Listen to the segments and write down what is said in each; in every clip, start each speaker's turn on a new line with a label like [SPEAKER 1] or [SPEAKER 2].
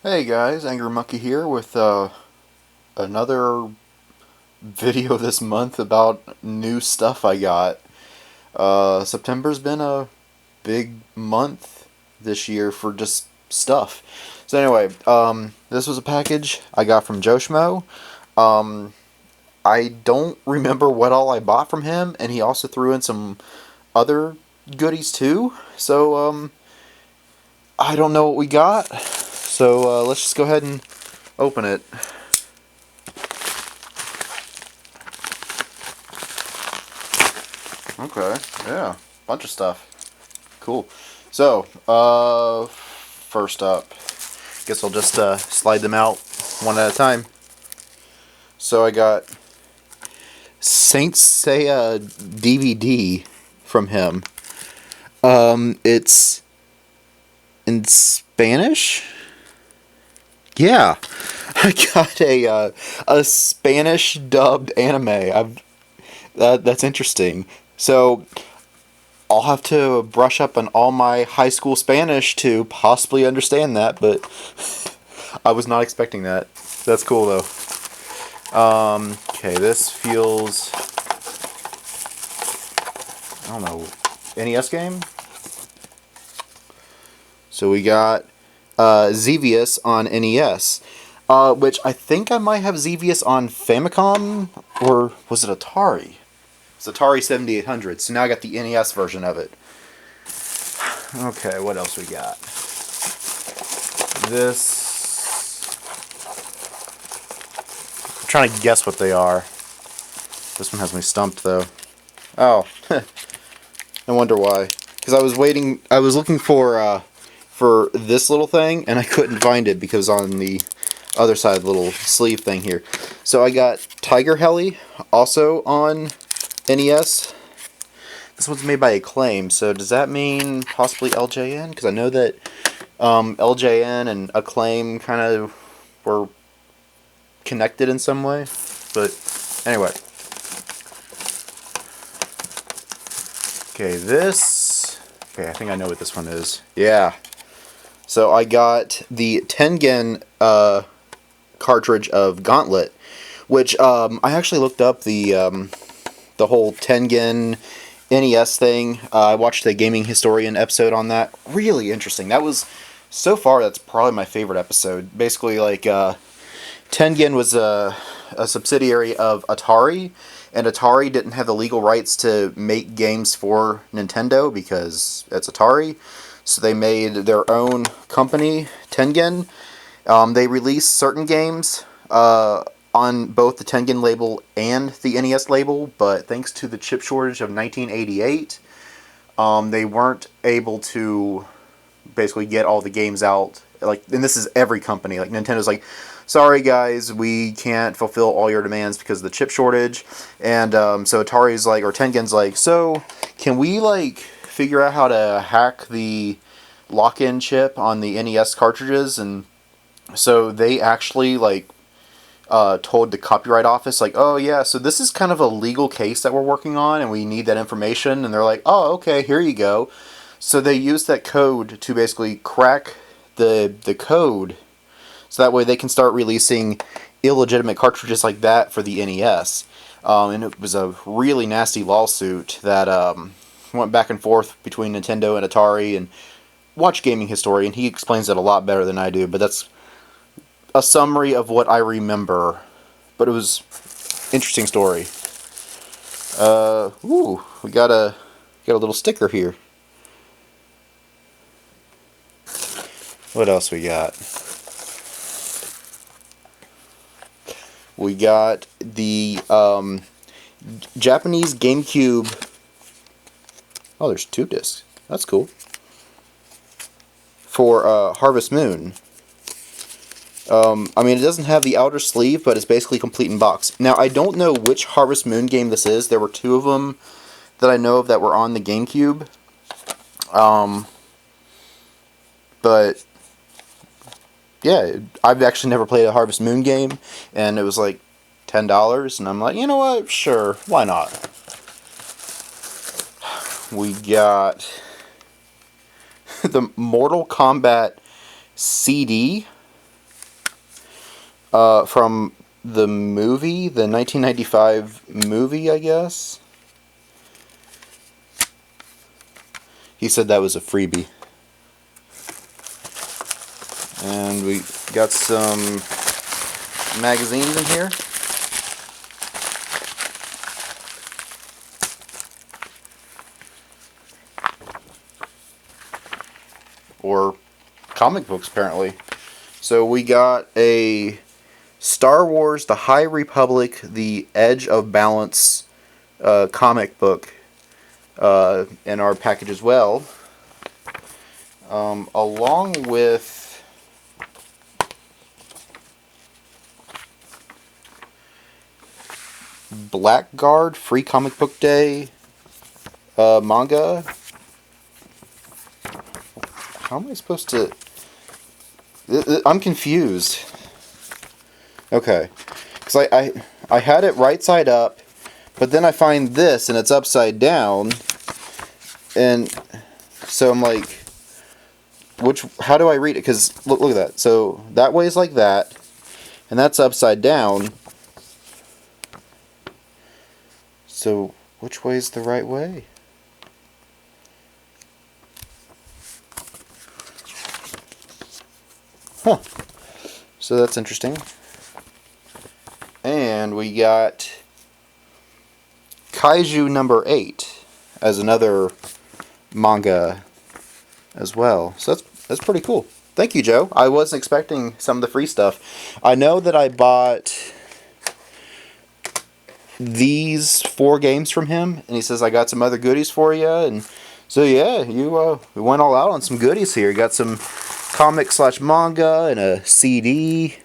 [SPEAKER 1] Hey guys, Angry Monkey here with another video this month about new stuff I got. September's been a big month this year for just stuff. So anyway, this was a package I got from JoeSchmmo. Um, I don't remember what all I bought from him, and he also threw in some other goodies too. So I don't know what we got. So let's just go ahead and open it. Okay, yeah, bunch of stuff. Cool. So, first up, guess I'll just slide them out one at a time. So I got Saint Seiya DVD from him. It's in Spanish. Yeah, I got a Spanish dubbed anime. That's interesting. So I'll have to brush up on all my high school Spanish to possibly understand that, but I was not expecting that. That's cool though. Okay, this feels, I don't know, NES game? So we got Xevious on NES, which I think I might have Xevious on Famicom, or was it Atari? It's Atari 7800, so now I got the NES version of it. Okay, what else we got? This... I'm trying to guess what they are. This one has me stumped, though. Oh, I wonder why. Because I was looking for this little thing, and I couldn't find it because on the other side, the little sleeve thing here. So I got Tiger Heli, also on NES. This one's made by Acclaim, so does that mean possibly LJN? Because I know that LJN and Acclaim kind of were connected in some way. But anyway. Okay, this... Okay, I think I know what this one is. Yeah. So I got the Tengen cartridge of Gauntlet, which I actually looked up the whole Tengen NES thing. I watched the Gaming Historian episode on that. Really interesting. That was, so far, that's probably my favorite episode. Basically, like, Tengen was a subsidiary of Atari, and Atari didn't have the legal rights to make games for Nintendo because it's Atari. So they made their own company, Tengen. They released certain games on both the Tengen label and the NES label, but thanks to the chip shortage of 1988, they weren't able to basically get all the games out. Like, and this is every company. Like, Nintendo's like, sorry guys, we can't fulfill all your demands because of the chip shortage. And so Atari's like, or Tengen's like, so can we like figure out how to hack the lock-in chip on the NES cartridges? And so they actually like told the Copyright Office, like, oh yeah, so this is kind of a legal case that we're working on and we need that information. And they're like, oh, okay, here you go. So they used that code to basically crack the code so that way they can start releasing illegitimate cartridges like that for the NES. And it was a really nasty lawsuit that went back and forth between Nintendo and Atari. And watch Gaming Historian, he explains it a lot better than I do, but that's a summary of what I remember. But it was an interesting story. Ooh, we got a little sticker here. What else we got? We got the Japanese GameCube. Oh, there's 2 discs. That's cool. For Harvest Moon. I mean, it doesn't have the outer sleeve, but it's basically complete in box. Now, I don't know which Harvest Moon game this is. There were 2 of them that I know of that were on the GameCube. But yeah, I've actually never played a Harvest Moon game, and it was like $10, and I'm like, you know what? Sure, why not? We got the Mortal Kombat CD. from the movie, the 1995 movie, I guess. He said that was a freebie. And we got some magazines in here. Or comic books, apparently. So we got a Star Wars: The High Republic, The Edge of Balance comic book in our package as well. Along with Blackguard Free Comic Book Day manga. How am I supposed to... I'm confused. Okay. Because I had it right side up, but then I find this and it's upside down. And so I'm like, how do I read it? Because look at that. So that way is like that, and that's upside down. So which way is the right way? Huh. So that's interesting. And we got Kaiju number 8 as another manga as well. So that's pretty cool. Thank you, Joe. I wasn't expecting some of the free stuff. I know that I bought these 4 games from him, and he says I got some other goodies for you. And so yeah, we went all out on some goodies here. You got some comic/manga and a CD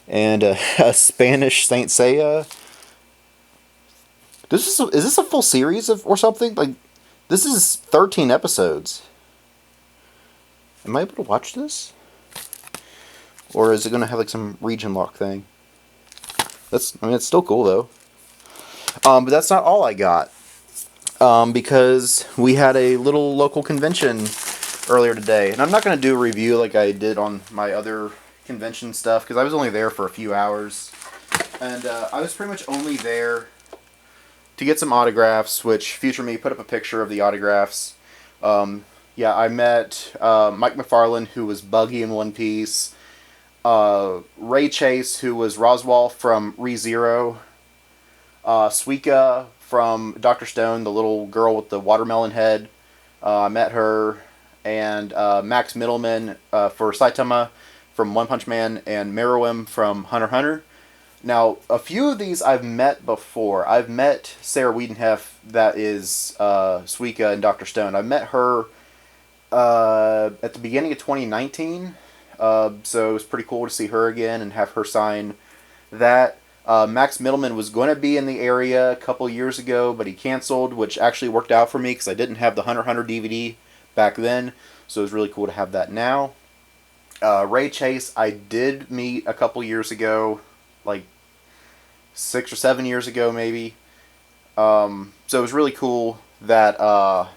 [SPEAKER 1] and a Spanish Saint Seiya. Is this a full series or something? Like, this is 13 episodes. Am I able to watch this? Or is it going to have like some region lock thing? It's still cool though. But that's not all I got. Because we had a little local convention earlier today. And I'm not going to do a review like I did on my other convention stuff, because I was only there for a few hours. And I was pretty much only there to get some autographs, which Future Me put up a picture of the autographs. Yeah, I met Mike McFarlane, who was Buggy in One Piece. Ray Chase, who was Roswell from ReZero. Suika from Dr. Stone, the little girl with the watermelon head. I met her. And Max Middleman for Saitama from One Punch Man, and Meruem from Hunter x Hunter. Now, a few of these I've met before. I've met Sarah Wiedenheft, that is Suika and Dr. Stone. I met her at the beginning of 2019, so it was pretty cool to see her again and have her sign that. Max Middleman was going to be in the area a couple years ago, but he canceled, which actually worked out for me because I didn't have the Hunter x Hunter DVD back then, so it was really cool to have that now. Ray Chase I did meet a couple years ago, like 6 or 7 years ago maybe. So it was really cool that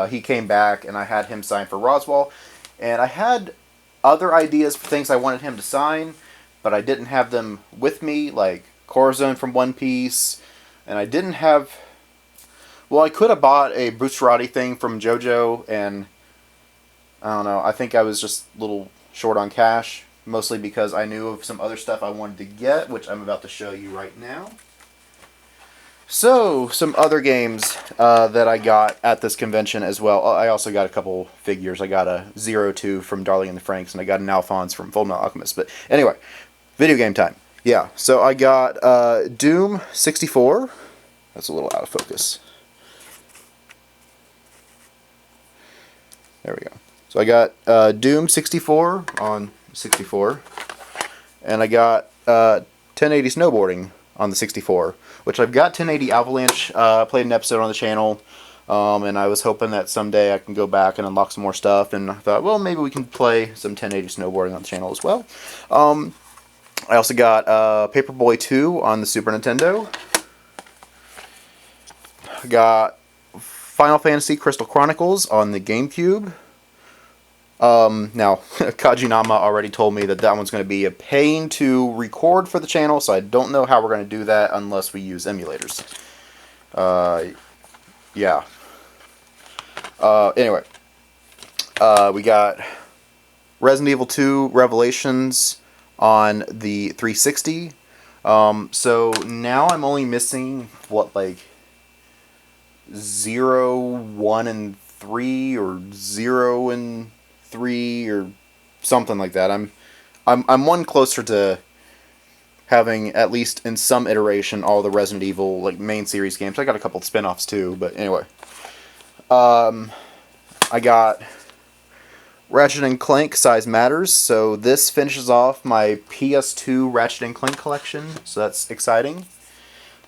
[SPEAKER 1] he came back and I had him sign for Roswell. And I had other ideas for things I wanted him to sign, but I didn't have them with me, like Corazon from One Piece. And I didn't have... Well, I could have bought a Bucciarati thing from JoJo, and I don't know, I think I was just a little short on cash, mostly because I knew of some other stuff I wanted to get, which I'm about to show you right now. So, some other games that I got at this convention as well. I also got a couple figures. I got a 02 from Darling and the Franxx, and I got an Alphonse from Fullmetal Alchemist. But anyway, video game time. Yeah, so I got Doom 64. That's a little out of focus. There we go. So I got Doom 64 on 64. And I got 1080 Snowboarding on the 64. Which I've got 1080 Avalanche. Played an episode on the channel. And I was hoping that someday I can go back and unlock some more stuff. And I thought, well, maybe we can play some 1080 Snowboarding on the channel as well. I also got Paperboy 2 on the Super Nintendo. I got Final Fantasy Crystal Chronicles on the GameCube. Now, Kajinama already told me that that one's going to be a pain to record for the channel, so I don't know how we're going to do that unless we use emulators. Yeah. Anyway. We got Resident Evil 2 Revelations on the 360. So now I'm only missing, what, like 0, 1, and 3, or 0 and 3, or something like that. I'm one closer to having, at least in some iteration, all the Resident Evil like main series games. I got a couple of spin-offs too, but anyway. I got Ratchet & Clank Size Matters, so this finishes off my PS2 Ratchet & Clank collection, so that's exciting.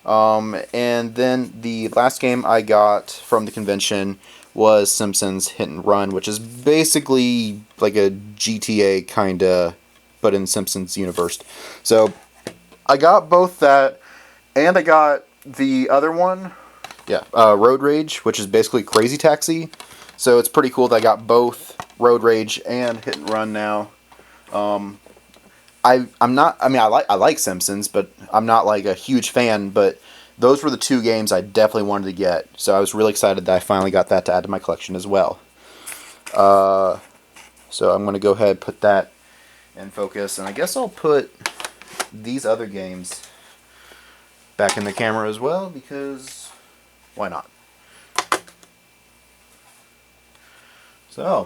[SPEAKER 1] And then the last game I got from the convention was Simpsons Hit and Run, which is basically like a GTA kinda, but in Simpsons universe. So I got both that, and I got the other one, Road Rage, which is basically Crazy Taxi. So it's pretty cool that I got both Road Rage and Hit and Run now. I like Simpsons, but I'm not like a huge fan, but those were the two games I definitely wanted to get. So I was really excited that I finally got that to add to my collection as well. So I'm going to go ahead and put that in focus, and I guess I'll put these other games back in the camera as well, because why not? So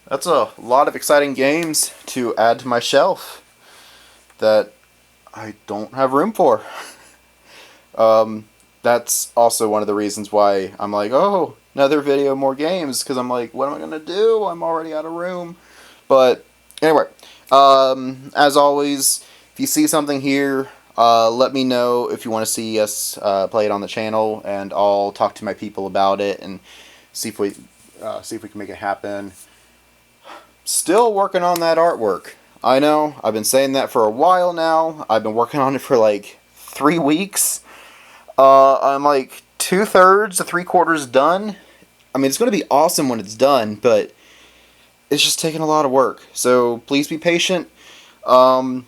[SPEAKER 1] that's a lot of exciting games to add to my shelf that I don't have room for. That's also one of the reasons why I'm like, oh, another video, more games, because I'm like, what am I going to do? I'm already out of room. But anyway, as always, if you see something here, let me know if you want to see us play it on the channel, and I'll talk to my people about it and see if we can make it happen. Still working on that artwork. I know, I've been saying that for a while now. I've been working on it for like 3 weeks. I'm like 2/3 to 3/4 done. I mean, it's going to be awesome when it's done, but it's just taking a lot of work. So please be patient. Videos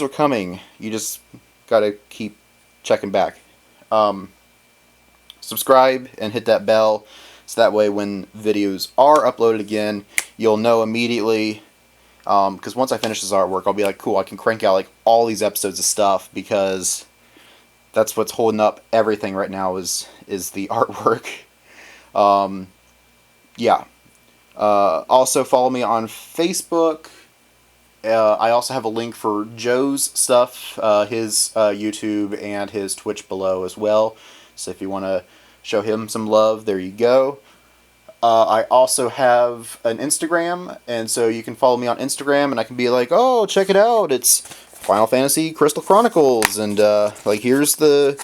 [SPEAKER 1] are coming. You just got to keep checking back. Subscribe and hit that bell, so that way when videos are uploaded again, you'll know immediately. Because once I finish this artwork, I'll be like, cool, I can crank out like all these episodes of stuff, because that's what's holding up everything right now is the artwork. Also follow me on Facebook. I also have a link for Joe's stuff, his YouTube and his Twitch below as well. So if you want to show him some love, there you go. I also have an Instagram, and so you can follow me on Instagram, and I can be like, oh, check it out, it's Final Fantasy Crystal Chronicles, and like here's the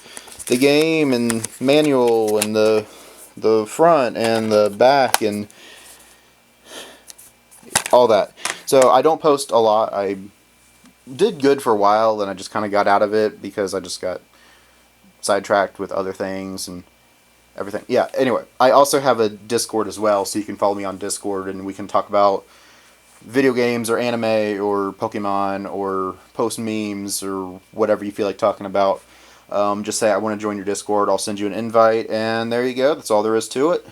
[SPEAKER 1] game and manual and the front and the back and all that. So I don't post a lot. I did good for a while, and I just kind of got out of it because I just got sidetracked with other things and everything. Yeah, anyway, I also have a Discord as well, so you can follow me on Discord, and we can talk about video games or anime or Pokemon or post memes or whatever you feel like talking about. Just say I want to join your Discord, I'll send you an invite, and there you go. That's all there is to it.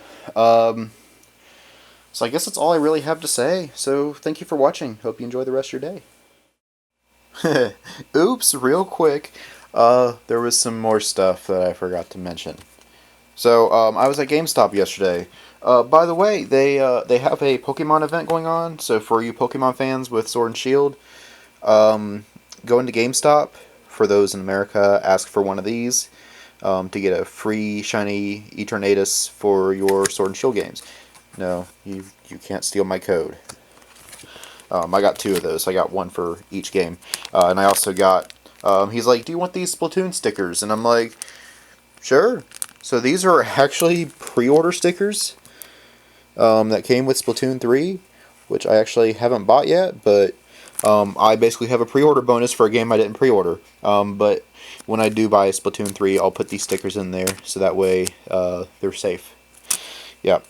[SPEAKER 1] So I guess that's all I really have to say. So thank you for watching. Hope you enjoy the rest of your day. Oops, real quick. There was some more stuff that I forgot to mention. So I was at GameStop yesterday. By the way, they have a Pokemon event going on. So for you Pokemon fans with Sword and Shield, go into GameStop. For those in America, ask for one of these to get a free shiny Eternatus for your Sword and Shield games. No, you can't steal my code. I got 2 of those. I got one for each game. And I also got, he's like, do you want these Splatoon stickers? And I'm like, sure. So these are actually pre-order stickers that came with Splatoon 3, which I actually haven't bought yet, but I basically have a pre-order bonus for a game I didn't pre-order. But when I do buy Splatoon 3, I'll put these stickers in there, so that way they're safe. Yeah.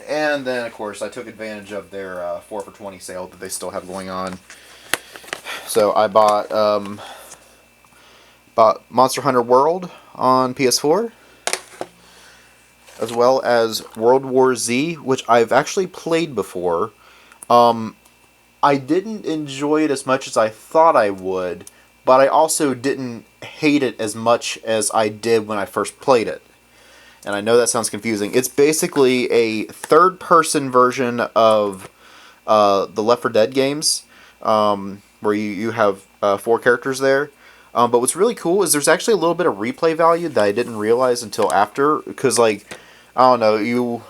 [SPEAKER 1] And then, of course, I took advantage of their 4 for $20 sale that they still have going on. So I bought Monster Hunter World on PS4, as well as World War Z, which I've actually played before. I didn't enjoy it as much as I thought I would, but I also didn't hate it as much as I did when I first played it. And I know that sounds confusing. It's basically a third-person version of the Left 4 Dead games, where you have 4 characters there. But what's really cool is there's actually a little bit of replay value that I didn't realize until after, because, like, I don't know, you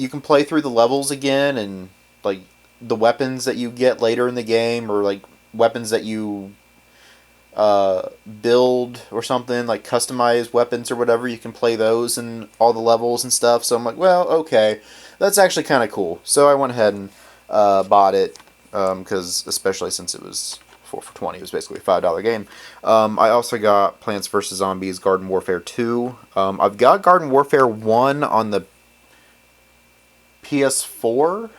[SPEAKER 1] can play through the levels again, and like the weapons that you get later in the game, or like weapons that you build or something, like customized weapons or whatever, you can play those in all the levels and stuff. So I'm like, well, okay, that's actually kind of cool. So I went ahead and bought it, because especially since it was 4 for $20, it was basically a $5 game. I also got Plants vs. Zombies Garden Warfare 2. I've got Garden Warfare 1 on the PS4,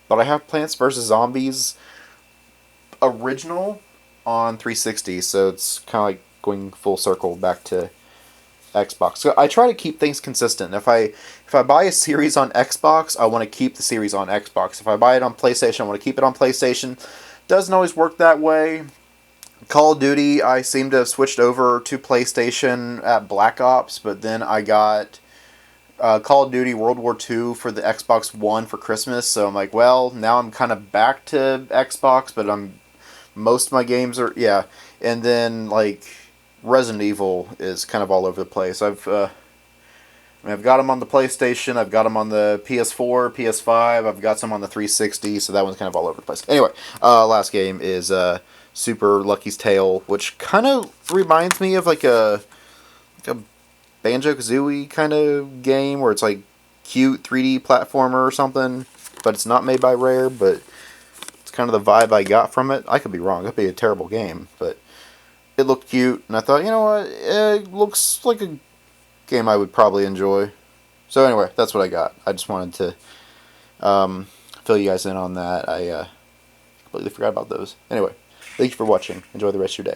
[SPEAKER 1] but I have Plants vs. Zombies original on 360, so it's kind of like going full circle back to Xbox. So I try to keep things consistent. If I buy a series on Xbox, I want to keep the series on Xbox. If I buy it on PlayStation, I want to keep it on PlayStation. Doesn't always work that way. Call of Duty, I seem to have switched over to PlayStation at Black Ops, but then I got Call of Duty World War II for the Xbox One for Christmas, so I'm like, well, now I'm kind of back to Xbox, but most of my games are, yeah. And then, like, Resident Evil is kind of all over the place. I've got them on the PlayStation, I've got them on the PS4, PS5, I've got some on the 360, so that one's kind of all over the place. Anyway, last game is Super Lucky's Tale, which kind of reminds me of like a Banjo-Kazooie kind of game, where it's like cute 3D platformer or something, but it's not made by Rare, but it's kind of the vibe I got from it. I could be wrong, it could be a terrible game, but it looked cute, and I thought, you know what, it looks like a game I would probably enjoy. So anyway, that's what I got. I just wanted to fill you guys in on that. I completely forgot about those. Anyway, thank you for watching. Enjoy the rest of your day.